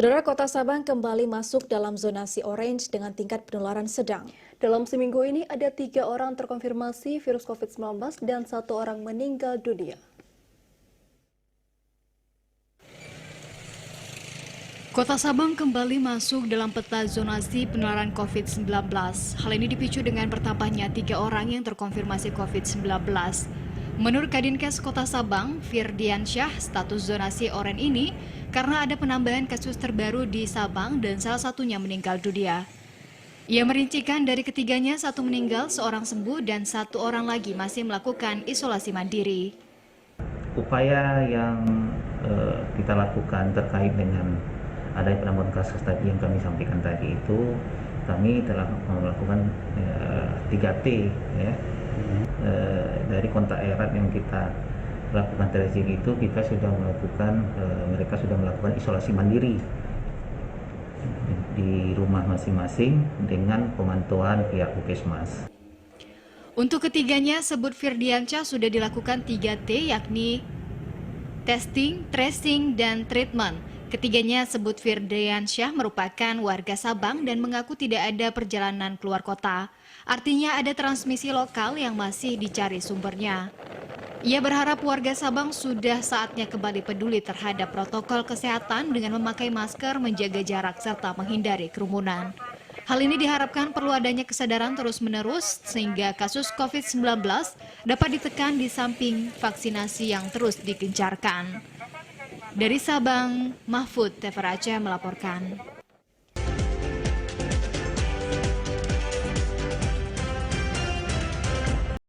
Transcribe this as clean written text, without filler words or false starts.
Saudara, Kota Sabang kembali masuk dalam zonasi orange dengan tingkat penularan sedang. Dalam seminggu ini ada 3 orang terkonfirmasi virus COVID-19 dan 1 orang meninggal dunia. Kota Sabang kembali masuk dalam peta zonasi penularan COVID-19. Hal ini dipicu dengan bertambahnya 3 orang yang terkonfirmasi COVID-19. Menurut Kadinkes Kota Sabang, Firdiansyah, status zonasi oranye ini karena ada penambahan kasus terbaru di Sabang dan salah satunya meninggal dunia. Ia merincikan dari ketiganya 1 meninggal, 1 orang sembuh, dan 1 orang lagi masih melakukan isolasi mandiri. Upaya yang kita lakukan terkait dengan adanya penambahan kasus tadi yang kami sampaikan tadi itu, kami telah melakukan 3T ya. Dari kontak erat yang kita lakukan tracing itu, kita sudah melakukan mereka sudah melakukan isolasi mandiri di rumah masing-masing dengan pemantauan pihak Puskesmas. Untuk ketiganya, sebut Firdiansyah sudah dilakukan 3T, yakni testing, tracing, dan treatment. Ketiganya sebut Firdiansyah merupakan warga Sabang dan mengaku tidak ada perjalanan keluar kota. Artinya ada transmisi lokal yang masih dicari sumbernya. Ia berharap warga Sabang sudah saatnya kembali peduli terhadap protokol kesehatan dengan memakai masker, menjaga jarak, serta menghindari kerumunan. Hal ini diharapkan perlu adanya kesadaran terus-menerus sehingga kasus COVID-19 dapat ditekan di samping vaksinasi yang terus digencarkan. Dari Sabang, Mahfud, TVRI Aceh melaporkan.